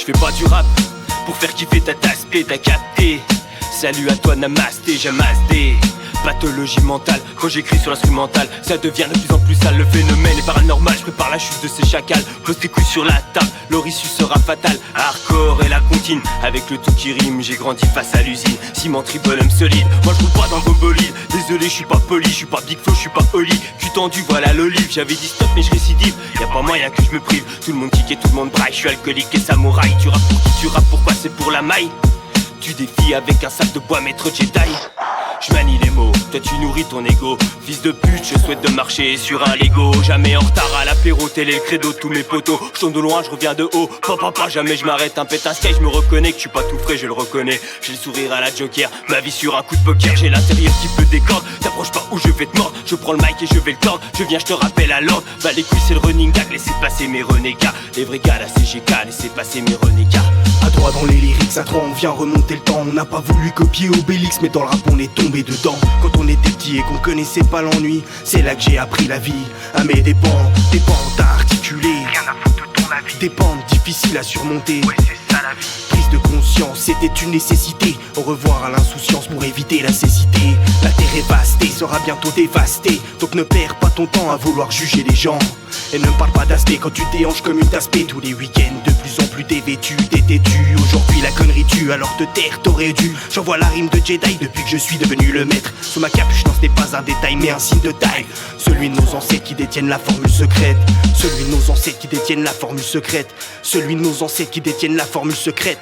Je fais pas du rap pour faire kiffer ta tasse, t'as capté. Salut à toi, namasté, jamasté. Pathologie mentale, quand j'écris sur l'instrumental, ça devient de plus en plus sale. Le phénomène est paranormal, je prépare la chute de ces chacals. Pose tes couilles sur la table, leur issue sera fatale. Hardcore et la comptine, avec le tout qui rime. J'ai grandi face à l'usine, ciment tribonum solide. Moi je roule pas dans vos bolides, désolé je suis pas poli. Je suis pas Big Flo, je suis pas Oli. Cul tendu, voilà l'olive, j'avais dit stop mais je récidive. Y'a pas moyen que je me prive, tout le monde kick et tout le monde braille. Je suis alcoolique et samouraï, tu rappes pour qui tu rappes, pourquoi c'est pour la maille. Tu défies avec un sac de bois maître Jedi. Je manie les mots, toi tu nourris ton ego. Fils de pute, je souhaite de marcher sur un Lego. Jamais en retard à l'apéro, tel est le credo de tous mes potos. Je tourne de loin, je reviens de haut. Papa, jamais je m'arrête, un pétain sky, je me reconnais que je suis pas tout frais, je le reconnais. J'ai le sourire à la Joker, ma vie sur un coup de poker. J'ai l'intérieur qui peut décordre, t'approches pas où je vais te mordre. Je prends le mic et je vais le tordre, je viens, je te rappelle à l'ordre. Bah les couilles c'est le running gag, laissez passer mes renégats. Les vrais gars, la CGK, laissez passer mes renégats. À droit dans les lyrics, à trois on vient remonter le temps. On n'a pas voulu copier Obélix, mais dans le rap on est tombé dedans. Quand on était petit et qu'on connaissait pas l'ennui, c'est là que j'ai appris la vie. À mes dépens, des pentes à articuler. Rien à foutre de ton avis. Des pentes difficiles à surmonter. Ouais, c'est ça la vie. Prise de conscience, c'était une nécessité. Au revoir à l'insouciance pour éviter la cécité. La terre est vaste et sera bientôt dévastée. Donc ne perds pas ton temps à vouloir juger les gens. Et ne me parle pas d'aspect quand tu déhanches comme une tasse. Tous les week-ends de plus en plus dévêtu, détêtu. Aujourd'hui la connerie tue, alors te taire t'aurais dû. J'envoie la rime de Jedi depuis que je suis devenu le maître. Sous ma capuche non ce n'est pas un détail mais un signe de taille. Celui de nos ancêtres qui détiennent la formule secrète. Celui de nos ancêtres qui détiennent la formule secrète. Celui de nos ancêtres qui détiennent la formule secrète.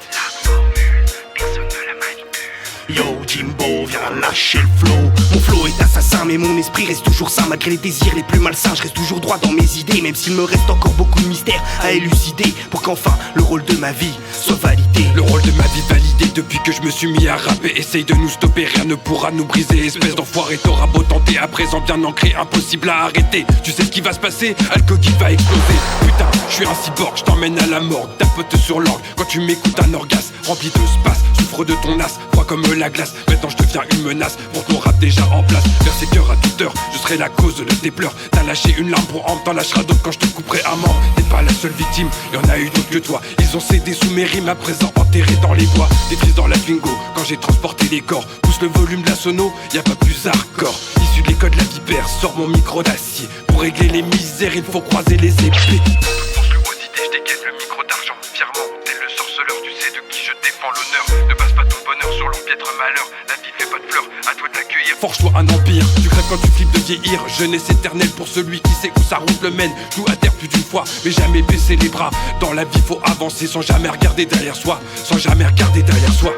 Personne ne la manipule. Yo Jimbo, viens lâcher le flow. Mon flow est assassin mais mon esprit reste toujours sain. Malgré les désirs les plus malsains, je reste toujours droit dans mes idées. Même s'il me reste encore beaucoup de mystères à élucider. Pour qu'enfin le rôle de ma vie soit validé. Le rôle de ma vie validé depuis que je me suis mis à rapper. Essaye de nous stopper, rien ne pourra nous briser. Espèce d'enfoiré, t'auras beau tenter. À présent bien ancré, impossible à arrêter. Tu sais ce qui va se passer, Alcoguy va exploser. Putain, je suis un cyborg, je t'emmène à la mort. Tapote sur l'orgue, quand tu m'écoutes un orgasme rempli de space. Souffre de ton as, froid comme la glace. Maintenant je deviens une menace pour ton rap déjà en place. Vers ses cœurs à toute heure, je serai la cause de tes pleurs. T'as lâché une larme pour en t'en lâcheras d'autres quand je te couperai un membre. T'es pas la seule victime, y'en a eu d'autres que toi. Ils ont cédé sous mes rimes, à présent enterrés dans les bois. Des frises dans la Twingo, quand j'ai transporté les corps. Pousse le volume de la sono, y a pas plus hardcore. Issu de l'école de la vipère, sors mon micro d'acier. Pour régler les misères, il faut croiser les épées. Pour fluosité, je dégaine le micro d'argent. Fièrement, tel le sorceleur, tu sais de qui je défends l'honneur. Ne passe pas ton bonheur sur l'empiètre malheur. La vie fait pas de fleurs, à toi de l'accueillir. Forge-toi un empire, tu crèves quand tu flippes de vieillir. Jeunesse éternelle pour celui qui sait où sa route le mène. Joue à terre plus d'une fois, mais jamais baisser les bras. Dans la vie faut avancer sans jamais regarder derrière soi. Sans jamais regarder derrière soi.